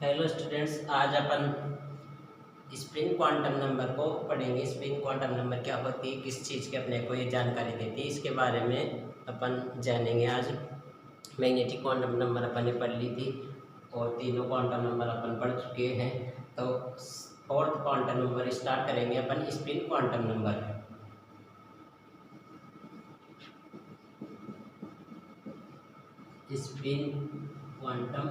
Hello students, आज अपन spring quantum number को पढ़ेंगे। स्प्रिंग क्वांटम नंबर क्या होती है, किस चीज़ की अपने को ये जानकारी देती है, इसके बारे में अपन जानेंगे। आज मैग्नेटिक क्वांटम नंबर अपन ने पढ़ ली थी और तीनों क्वांटम नंबर अपन पढ़ चुके हैं। तो फोर्थ क्वांटम नंबर स्टार्ट करेंगे अपन, spring quantum number. Spring quantum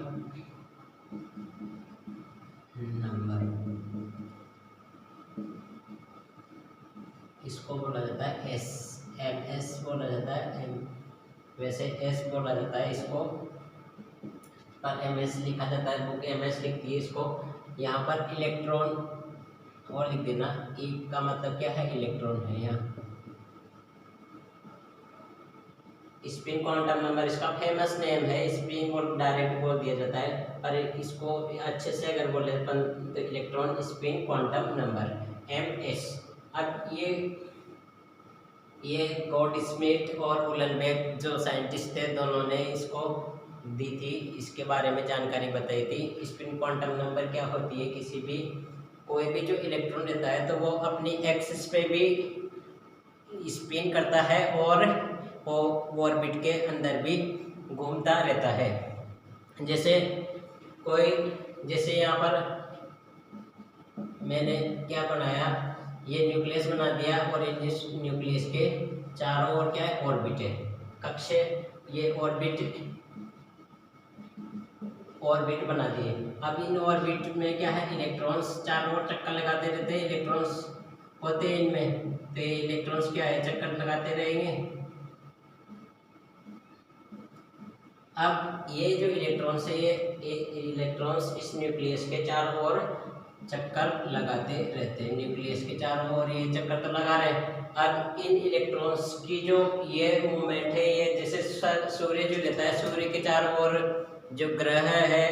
number इसको बोला जाता है एस, एम एस बोला जाता है। एम वैसे एस बोला जाता है इसको, पर एम एस लिखा जाता है, बुक एम एस लिखती है इसको। यहाँ पर इलेक्ट्रॉन और लिख देना, ई का मतलब क्या है, इलेक्ट्रॉन है यहाँ। स्प्रिंग क्वांटम नंबर इसका फेमस नेम है, स्प्रिंग और डायरेक्ट बोल दिया जाता है, पर इसको अच्छे से अगर बोले अपन तो electron spring quantum number M S. अब ये गॉडस्मिथ और उलनबेक जो साइंटिस्ट थे, दोनों ने इसको दी थी, इसके बारे में जानकारी बताई थी। स्पिन क्वांटम नंबर क्या होती है, किसी भी कोई भी जो इलेक्ट्रॉन रहता है तो वो अपनी एक्सिस पे भी स्पिन करता है और वो ऑर्बिट के अंदर भी घूमता रहता है। जैसे यहाँ पर मैंने क्या बनाया, ये न्यूक्लियस बना दिया और इस न्यूक्लियस के चारों ओर क्या है, ऑर्बिट है, कक्षे, ये ऑर्बिट बना दिए। अब इन ऑर्बिट में क्या है, इलेक्ट्रॉन्स चारों ओर चक्कर लगाते रहते हैं, इलेक्ट्रॉन्स होते हैं इनमें, तो ये इलेक्ट्रॉन्स क्या है, चक्कर लगाते रहेंगे। अब ये जो इलेक्ट्रॉन्स है, ये इलेक्ट्रॉन्स इस न्यूक्लियस के चारों ओर चक्कर लगाते रहते हैं, न्यूक्लियस के चारों ओर ये चक्कर तो लगा रहे हैं। अब इन इलेक्ट्रॉन्स की जो ये मूवमेंट है, ये जैसे सूर्य जो रहता है, सूर्य के चारों ओर जो ग्रह है,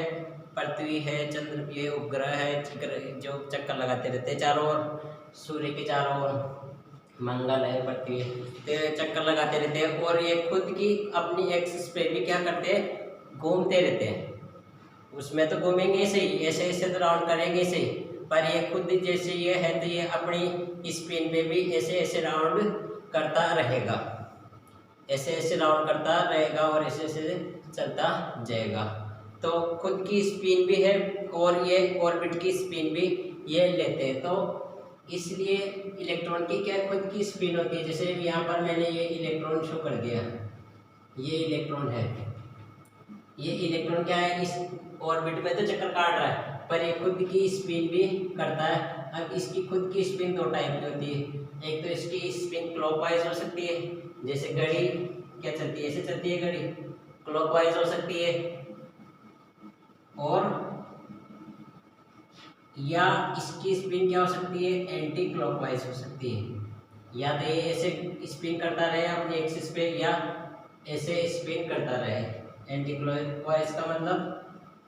पृथ्वी है, चंद्र, ये उपग्रह है, जो चक्कर लगाते रहते हैं चारों ओर, सूर्य के चारों ओर, मंगल है, पृथ्वी, तो चक्कर लगाते रहते हैं। और ये खुद की अपनी एक्सिस पे भी क्या करते हैं, घूमते रहते हैं। उसमें तो घूमेंगे ऐसे ही, ऐसे ऐसे तो राउंड करेंगे ऐसे ही, पर ये खुद जैसे ये है तो ये अपनी स्पिन पे भी ऐसे ऐसे राउंड करता रहेगा, ऐसे ऐसे राउंड करता रहेगा और ऐसे ऐसे चलता जाएगा। तो खुद की स्पिन भी है और ये ऑर्बिट की स्पिन भी ये लेते हैं। तो इसलिए इलेक्ट्रॉन की क्या खुद की स्पिन होती है। जैसे यहाँ पर मैंने ये इलेक्ट्रॉन शो कर दिया, ये इलेक्ट्रॉन है, ये इलेक्ट्रॉन क्या है, इस ऑर्बिट में तो चक्कर काट रहा है, पर ये खुद की स्पिन भी करता है। अब इसकी खुद की स्पिन दो टाइप की होती है, एक तो इसकी स्पिन क्लॉकवाइज हो सकती है, जैसे घड़ी क्या चलती है, ऐसे चलती है घड़ी, क्लॉकवाइज हो सकती है, और या इसकी स्पिन क्या हो सकती है, एंटी क्लॉकवाइज हो सकती है। या तो ये ऐसे स्पिन करता रहे अपनी एक्सिस पे, या ऐसे स्पिन करता रहे। एंटी क्लॉकवाइज का मतलब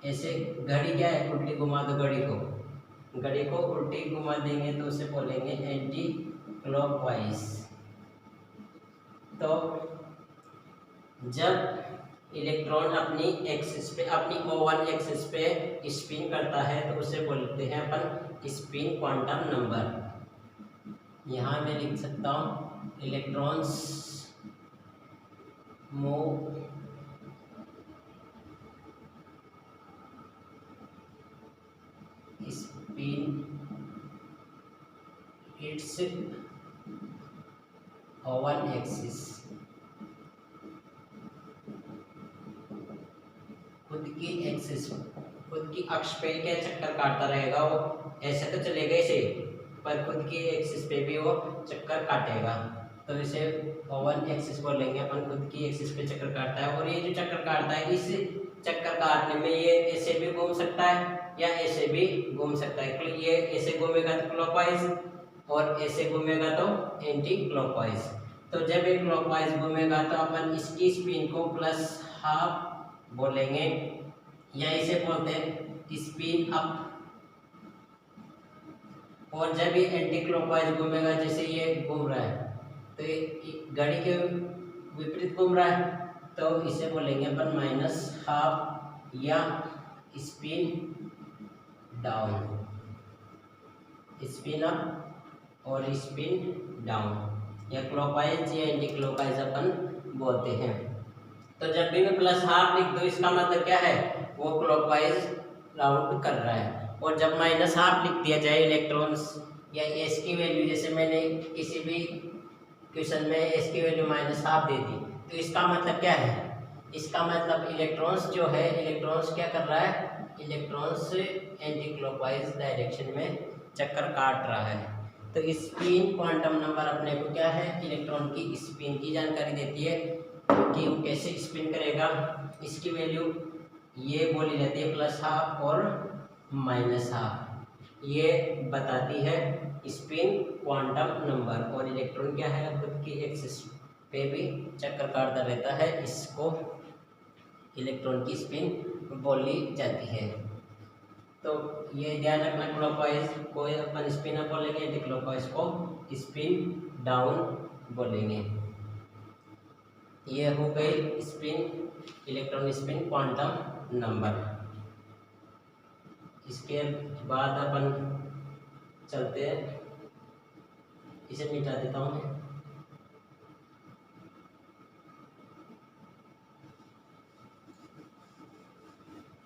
ऐसे, घड़ी क्या है, उल्टी घुमा दो घड़ी को उल्टी घुमा देंगे तो उसे बोलेंगे एंटी क्लॉकवाइज। तो जब इलेक्ट्रॉन अपनी एक्सिस पे, अपनी O1 एक्सिस पे स्पिन करता है तो उसे बोलते हैं अपन स्पिन क्वांटम नंबर। यहाँ मैं लिख सकता हूँ, electrons move spin it's O1 axis, खुद की एक्सिस, खुद की अक्ष पे क्या चक्कर काटता रहेगा, वो ऐसे तो चलेगा ऐसे, पर खुद की एक्सिस पे भी वो चक्कर काटेगा, तो इसे O1 एक्सिस बोलेंगे अपन। खुद की एक्सिस पे चक्कर काटता है, और ये जो चक्कर काटता है, इस चक्कर काटने में ये ऐसे भी घूम सकता है या ऐसे भी घूम सकता है। ये ऐसे घूमेगा तो क्लॉकवाइज, और ऐसे घूमेगा तो एंटी क्लॉकवाइज। तो जब ये क्लॉकवाइज घूमेगा तो अपन इसकी स्पिन को प्लस हाफ बोलेंगे, या इसे बोलते हैं स्पिन अप। और जब ये एंटी क्लॉकवाइज घूमेगा, जैसे ये घूम रहा है तो ये घड़ी के विपरीत घूम रहा है, तो इसे बोलेंगे अपन माइनस हाफ या स्पिन डाउन, स्पिन अप और स्पिन डाउन, या क्लॉकवाइज या एंटी क्लॉकवाइज अपन बोलते हैं। तो जब भी मैं प्लस हाफ लिख दूँ इसका मतलब क्या है, वो क्लॉकवाइज राउंड कर रहा है। और जब माइनस हाफ लिख दिया जाए इलेक्ट्रॉन्स या एस की वैल्यू, जैसे मैंने किसी भी क्वेश्चन में एस की वैल्यू माइनस हाफ दे दी, तो इसका मतलब क्या है, इसका मतलब इलेक्ट्रॉन्स जो है, इलेक्ट्रॉन्स क्या कर रहा है, इलेक्ट्रॉन्स एंटी क्लॉकवाइज डायरेक्शन में चक्कर काट रहा है। तो स्पिन क्वांटम नंबर अपने को क्या है, इलेक्ट्रॉन की स्पिन की जानकारी देती है कि वो कैसे स्पिन करेगा। इसकी वैल्यू ये बोली जाती है प्लस हाफ और माइनस हाफ, ये बताती है स्पिन क्वांटम नंबर। और इलेक्ट्रॉन क्या है, खुद की एक्सिस पे भी चक्कर काटता रहता है, इसको इलेक्ट्रॉन की स्पिन बोली जाती है। तो ये ध्यान रखना, क्लॉकवाइज को अपन स्पिन अप बोलेंगे, एंटी क्लॉकवाइज को स्पिन डाउन बोलेंगे। ये हो गई spin, electron spin quantum number. इसके बाद अपन चलते हैं, इसे मिटा देता हूँ मैं।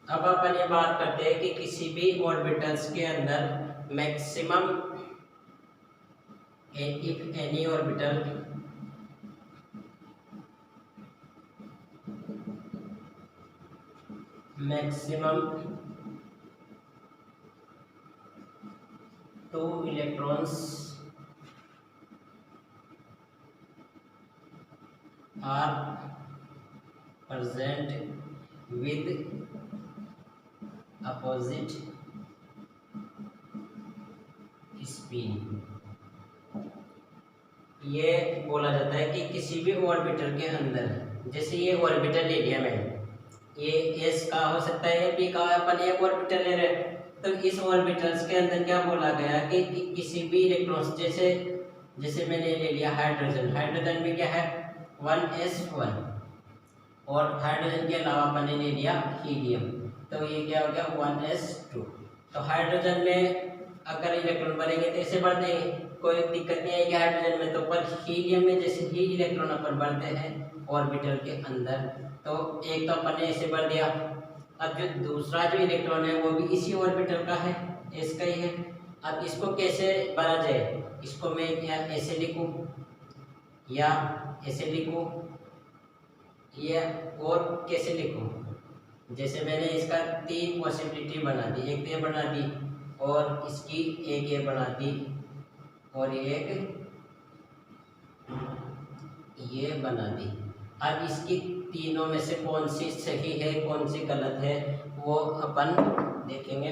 अब अपन ये बात करते हैं कि किसी भी ऑर्बिटल्स के अंदर maximum, if any orbital maximum 2 electrons are present with opposite spin। ये बोला जाता है कि किसी भी ऑर्बिटल के अंदर, जैसे ये ऑर्बिटल ले लिया मैंने, ये एस का हो सकता है, पी का, अपन एक ऑर्बिटल ले रहे हैं, तो इस ऑर्बिटल्स के अंदर क्या बोला गया कि किसी भी इलेक्ट्रॉन्स, जैसे मैंने ले लिया हाइड्रोजन, हाइड्रोजन में क्या है 1s1, और हाइड्रोजन के अलावा अपन ने ले लिया हीलियम, तो ये क्या हो गया 1s2। तो हाइड्रोजन में अगर इलेक्ट्रॉन बढ़ेंगे तो ऐसे बढ़ देंगे, कोई दिक्कत नहीं आएगी हाइड्रोजन में। तो पर हीलियम में जैसे ही इलेक्ट्रॉन अपन बढ़ते हैं ऑर्बिटल के अंदर, तो एक तो अपन ने ऐसे बढ़ दिया, अब जो दूसरा जो इलेक्ट्रॉन है वो भी इसी ऑर्बिटल का है, इसका ही है। अब इसको कैसे बढ़ा जाए, इसको मैं या ऐसे लिखूं या ऐसे लिखूं या और कैसे लिखूं, जैसे मैंने इसका 3 पॉसिबिलिटी बना दी, एक ये बना दी और इसकी एक ये बना दी और एक ये बना दी। अब इसकी तीनों में से कौन सी सही है कौन सी गलत है वो अपन देखेंगे।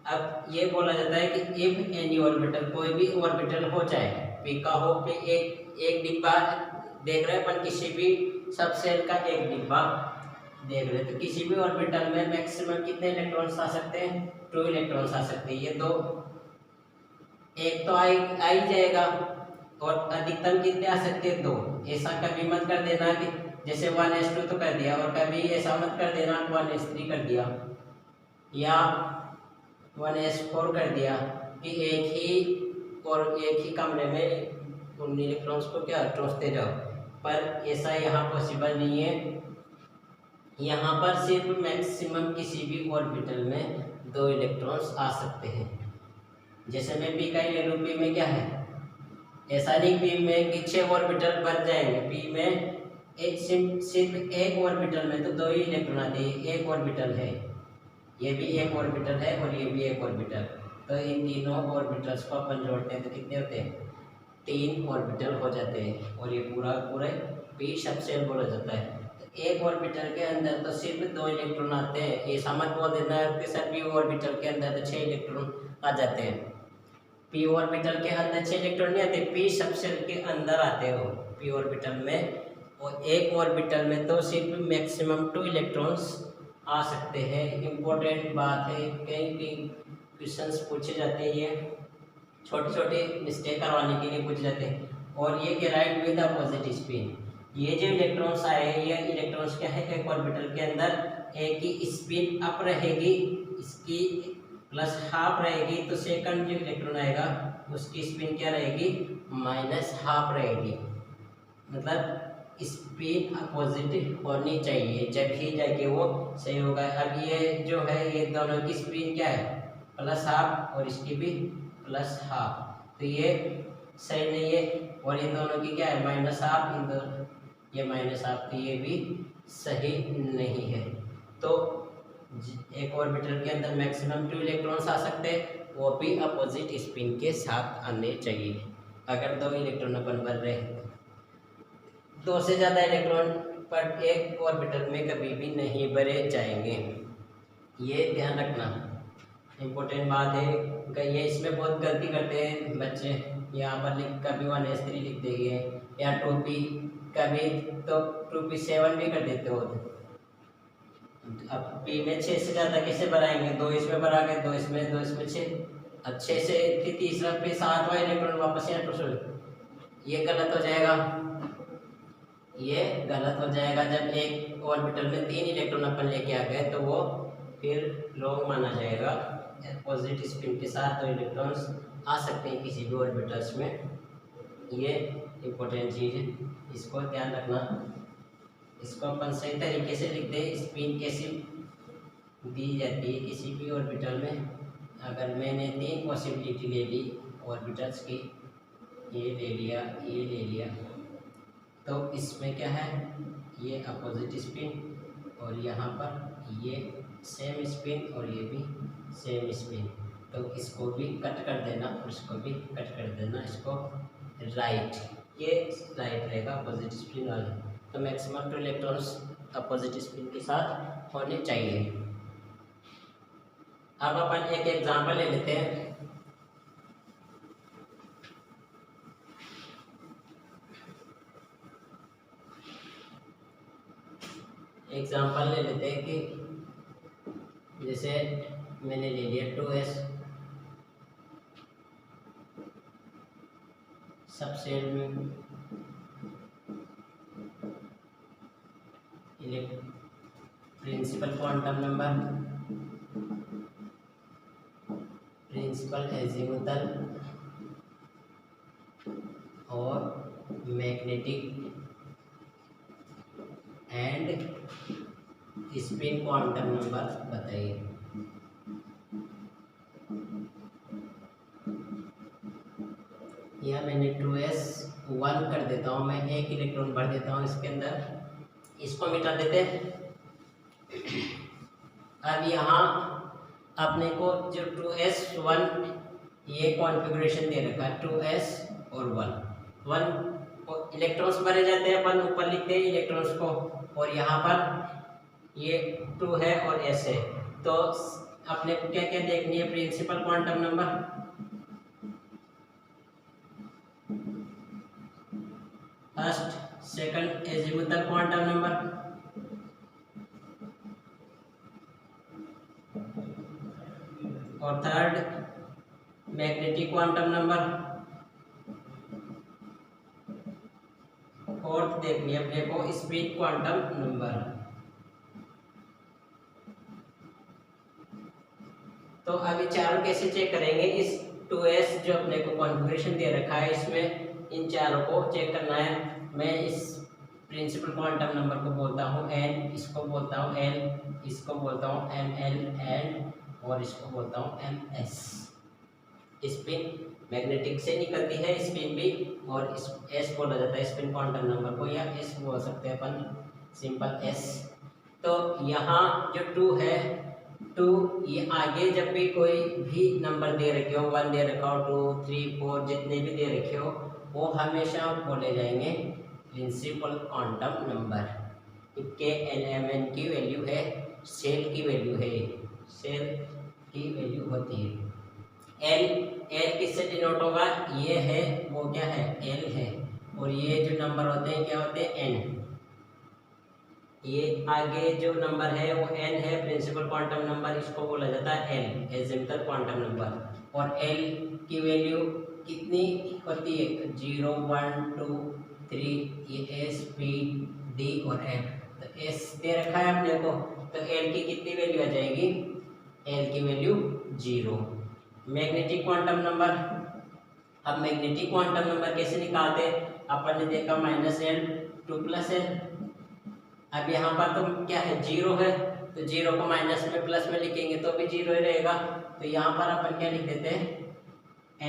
अब ये बोला जाता है कि इफ एनी ऑर्बिटल, कोई भी ऑर्बिटल हो चाहे पी का हो, पे एक डिब्बा देख रहे हैं अपन, किसी भी सब सेल का एक डिब्बा देख रहे हैं, तो किसी भी ऑर्बिटल में मैक्सिमम कितने इलेक्ट्रॉन्स आ सकते हैं, 2 इलेक्ट्रॉन्स आ सकते हैं। ये दो, एक तो आ ही जाएगा, और अधिकतम कितने आ सकते हैं 2। ऐसा कभी मत कर देना कि जैसे 1s2 तो कर दिया, और कभी ऐसा मत कर देना 1s3 कर दिया या 1s4 कर दिया कि एक ही कमरे में उन इलेक्ट्रॉन्स को क्या टोसते जाओ, पर ऐसा यहाँ पॉसिबल नहीं है। यहाँ पर सिर्फ मैक्सिमम किसी भी ऑर्बिटल में 2 इलेक्ट्रॉन्स आ सकते हैं। जैसे मैं पी का ही ले लूँ, पी में क्या है, ऐसा नहीं पी में कि 6 ऑर्बिटल बन जाएंगे, पी में सिर्फ एक ऑर्बिटल में तो 2 ही इलेक्ट्रॉन आते हैं, एक ऑर्बिटल है, ये भी एक ऑर्बिटल है और ये भी एक ऑर्बिटल, तो इन तीनों ऑर्बिटल्स को अपन जोड़ते हैं तो कितने होते हैं, 3 ऑर्बिटल हो जाते हैं, और ये पूरा पी सबसेल बोला जाता है। तो एक ऑर्बिटल के अंदर तो सिर्फ 2 इलेक्ट्रॉन आते हैं, ये समझ बोल देना है कि सर पी ऑर्बिटल के अंदर तो 6 इलेक्ट्रॉन आ जाते हैं। पी ऑर्बिटल के अंदर 6 इलेक्ट्रॉन नहीं आते, पी सबसेल के अंदर आते हो पी ऑर्बिटल में, और एक ऑर्बिटल में तो सिर्फ मैक्सिमम 2 इलेक्ट्रॉन्स आ सकते हैं। इम्पोर्टेंट बात है, कई क्वेश्चंस पूछे जाते हैं, ये छोटे छोटे मिस्टेक करवाने के लिए पूछे जाते हैं। और ये कि राइट विद अपोजिट स्पिन, ये जो इलेक्ट्रॉन्स आए ये इलेक्ट्रॉन्स क्या है, एक ऑर्बिटल के अंदर एक ही स्पिन अप रहेगी, इसकी प्लस हाफ रहेगी, तो सेकंड जो इलेक्ट्रॉन आएगा उसकी स्पिन क्या रहेगी, माइनस हाफ रहेगी। मतलब स्पिन अपोजिट होनी चाहिए, जब ही जाके वो सही होगा। अब ये जो है ये दोनों की स्पिन क्या है, प्लस हाफ, और इसकी भी प्लस हाफ, तो ये सही नहीं है। और इन दोनों की क्या है, माइनस हाफ, इन दोनों ये माइनस हाफ, तो ये भी सही नहीं है। तो एक ऑर्बिटल के अंदर मैक्सिमम 2 इलेक्ट्रॉन्स आ सकते हैं, वो भी अपोजिट स्पिन के साथ आने चाहिए। अगर 2 इलेक्ट्रॉन अपन भर रहे हैं, 2 से ज़्यादा इलेक्ट्रॉन पर एक ऑर्बिटल में कभी भी नहीं भरे जाएंगे, ये ध्यान रखना, इम्पोर्टेंट बात है। ये इसमें बहुत गलती करते हैं बच्चे, यहाँ पर कभी 1s3 लिख देंगे या 2p, कभी तो 2p7 भी कर देते हो। अब p में 6 से ज़्यादा कैसे बढ़ाएंगे, 2 इसमें बढ़ा के 2 इसमें 6, अच्छे से फिर तीसरा पे 7वां इलेक्ट्रॉन वापस यहाँ टू, ये गलत हो जाएगा, ये गलत हो जाएगा। जब एक ऑर्बिटल में 3 इलेक्ट्रॉन अपन लेके आ गए तो वो फिर लॉन्ग माना जाएगा। अपोजिट स्पिन के साथ 2 इलेक्ट्रॉन्स आ सकते हैं किसी भी ऑर्बिटल्स में, ये इम्पोर्टेंट चीज़ है, इसको ध्यान रखना। इसको अपन सही तरीके से लिख दें, स्पिन कैसे दी जाती है किसी भी ऑर्बिटल में। अगर मैंने 3 पॉसिबिलिटी ले ली ऑर्बिटल्स की, ये ले लिया, ये ले लिया, तो इसमें क्या है, ये अपोजिट स्पिन, और यहाँ पर ये सेम स्पिन और ये भी सेम स्पिन, तो इसको भी कट कर देना और इसको भी कट कर देना, इसको राइट, ये राइट रहेगा अपोजिट स्पिन वाला। तो मैक्सिमम 2 इलेक्ट्रॉन्स अपोजिट स्पिन के साथ होने चाहिए। अब अपन एक एग्जांपल ले लेते हैं। एग्जांपल ले लेते हैं कि जैसे मैंने ले लिया 2s, सबसेट में principal quantum number, principal azimuthal और magnetic and spin quantum number बताइए। यह मैंने 2s1 कर देता हूँ, मैं एक इलेक्ट्रॉन भर देता हूँ इसके अंदर, इसको मिटा देते हैं। अब यहाँ अपने को जो 2s1 ये कॉन्फ़िगरेशन दे रखा है, 2s और 1 इलेक्ट्रॉन्स भरे जाते हैं, अपन ऊपर लिखते हैं इलेक्ट्रॉन्स को, और यहाँ पर ये 2 है और s है। तो अपने को क्या क्या देखनी है, principal quantum number, first second azimuthal quantum number, और third magnetic quantum number, fourth देखनी है अपने को स्पिन क्वांटम नंबर। तो अभी चारों कैसे चेक करेंगे, इस 2s जो अपने को कॉन्फ़िगरेशन दे रखा है इसमें इन चारों को चेक करना है। मैं इस प्रिंसिपल क्वांटम नंबर को बोलता हूँ n, इसको बोलता हूँ l, इसको बोलता हूँ ml n, और इसको बोलता हूँ ms। स्पिन मैग्नेटिक से निकलती है स्पिन भी, और इस s बोला जाता है स्पिन क्वांटम नंबर को, या s बोल सकते हैं अपन, सिंपल s। तो यहाँ जो 2 है, 2 ये आगे जब भी कोई भी नंबर दे रखे हो, 1 दे रखा हो, 2 3 4 जितने भी दे रखे हो, वो हमेशा बोले जाएंगे प्रिंसिपल क्वांटम नंबर। के एन की वैल्यू है, सेल की वैल्यू है, सेल की वैल्यू होती है। एल किससे डिनोट होगा, ये है वो क्या है, एल है, और ये जो नंबर होते हैं क्या होते हैं, एन। ये आगे जो नंबर है वो n है, प्रिंसिपल क्वांटम नंबर, इसको बोला जाता है l, एजिमुथल क्वांटम नंबर। और l की वैल्यू कितनी होती है, 0 1 2 3, ये s p d और f। तो s दे रखा है अपने को, तो l की कितनी वैल्यू आ जाएगी, एल की वैल्यू 0। मैग्नेटिक क्वांटम नंबर, अब मैग्नेटिक क्वांटम नंबर कैसे निकालते हैं? अपन ने देखा -L 2 L। अब यहाँ पर तो क्या है, 0 है, तो 0 को माइनस में प्लस में लिखेंगे तो भी 0 ही रहेगा। तो यहाँ पर अपन क्या लिख देते हैं,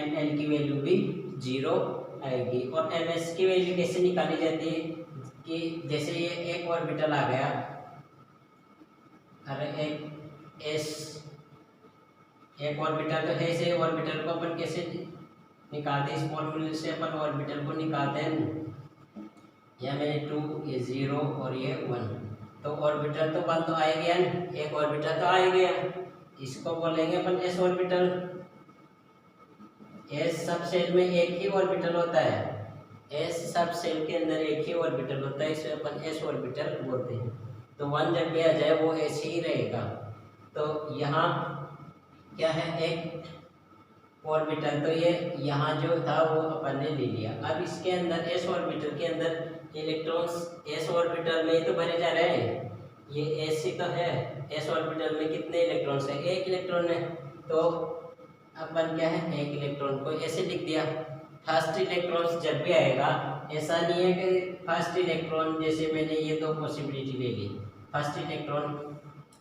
ml की वैल्यू भी 0 आएगी। और ms की वैल्यू कैसे निकाली जाती है कि जैसे ये एक ऑर्बिटल आ गया, अरे एक ऑर्बिटल तो है, से ऑर्बिटल को अपन कैसे निकालते हैं? इस फॉर्मूले से अपन ऑर्बिटल को निकालते हैं। या मैंने 2, ये 0 और ये 1, तो ऑर्बिटल तो बंद तो आएगा न, एक ऑर्बिटल तो आएगा, इसको बोलेंगे अपन s ऑर्बिटल। s सब सेल में एक ही ऑर्बिटल होता है, s सब सेल के अंदर एक ही ऑर्बिटल होता है, इसे अपन s ऑर्बिटल बोलते हैं। तो 1 जब भी आ जाए वो s ही रहेगा। तो यहाँ क्या है, एक ऑर्बिटल, तो ये यहाँ जो था वो अपन ने ले लिया। अब इसके अंदर s ऑर्बिटल के अंदर इलेक्ट्रॉन्स s ऑर्बिटल में तो भरे जा रहे हैं, ये s ही तो है। s ऑर्बिटल में कितने इलेक्ट्रॉन्स है? एक इलेक्ट्रॉन है। तो अपन क्या है, एक इलेक्ट्रॉन को ऐसे लिख दिया। फर्स्ट इलेक्ट्रॉन जब भी आएगा, ऐसा नहीं है कि फर्स्ट इलेक्ट्रॉन, जैसे मैंने ये दो पॉसिबिलिटी ले ली, फर्स्ट इलेक्ट्रॉन,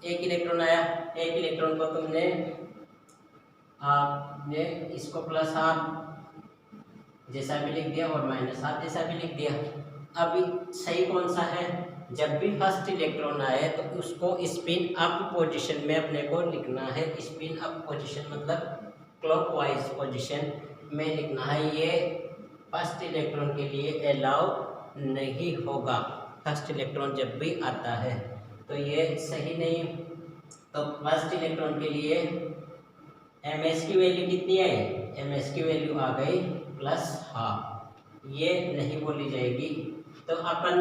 एक इलेक्ट्रॉन आया, एक इलेक्ट्रॉन को तुमने आपने इसको प्लस हाफ जैसा भी लिख दिया और माइनस हाफ जैसा भी लिख दिया। अब सही कौन सा है? जब भी फर्स्ट इलेक्ट्रॉन आए तो उसको स्पिन अप पोजीशन में अपने को लिखना है। स्पिन अप पोजीशन मतलब क्लॉकवाइज पोजीशन में लिखना है। ये फर्स्ट इलेक्ट्रॉन के लिए अलाउ नहीं होगा। फर्स्ट इलेक्ट्रॉन जब भी आता है तो ये सही नहीं। तो फर्स्ट इलेक्ट्रॉन के लिए ms की वैल्यू कितनी आई? ms की वैल्यू आ गई +12, ये नहीं बोली जाएगी। तो अपन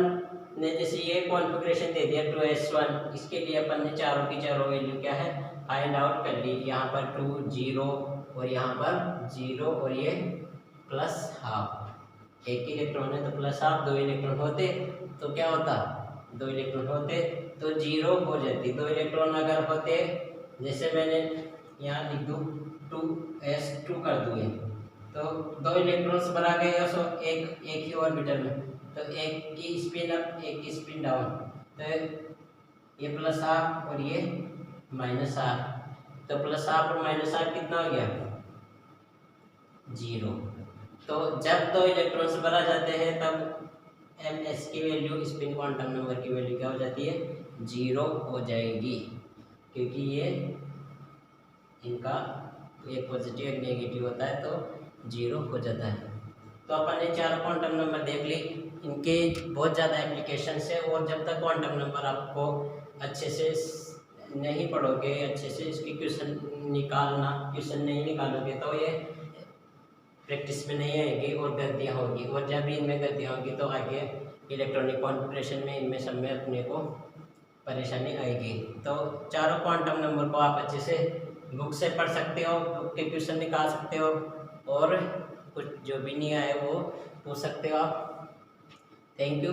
ने जैसे ये कॉन्फ़िगरेशन दे दिया 2s1, इसके लिए अपन ने चारों की चारों वैल्यू क्या है फाइंड आउट कर ली। यहाँ पर 2 0 और यहाँ पर 0 और ये +12। एक इलेक्ट्रॉन है तो +12, 2 इलेक्ट्रॉन होते तो क्या होता? 2 इलेक्ट्रॉन होते तो 0 हो जाती। 2 इलेक्ट्रॉन अगर होते, जैसे मैंने यहाँ लिख दूँ 2s2 कर दूँ, तो 2 इलेक्ट्रॉन्स बना गए सो एक ही ऑर्बिटल में, तो एक की स्पिन अप एक की स्पिन डाउन, तो ये +12 और ये -12, तो +12 और -12 कितना हो गया? 0। तो जब 2 इलेक्ट्रॉन्स बना जाते हैं तब ms की वैल्यू, स्पिन क्वांटम नंबर की वैल्यू क्या हो जाती है? 0 हो जाएगी, क्योंकि ये इनका एक पॉजिटिव एक नेगेटिव होता है तो 0 हो जाता है। तो अपन ने 4 क्वांटम नंबर देख ली, इनके बहुत ज़्यादा एप्लीकेशंस है। और जब तक क्वांटम नंबर आपको अच्छे से नहीं पढ़ोगे, अच्छे से इसकी क्वेश्चन नहीं निकालोगे तो ये प्रैक्टिस में नहीं आएगी और गलतियाँ होगी। और जब भी इनमें गलतियाँ होगी तो आगे इलेक्ट्रॉनिक कॉन्फ़िगरेशन में इनमें सब में अपने को परेशानी आएगी। तो चारों क्वांटम नंबर को आप अच्छे से बुक से पढ़ सकते हो, बुक के क्वेश्चन निकाल सकते हो, और कुछ जो भी नहीं आए वो पूछ सकते हो आप। Thank you.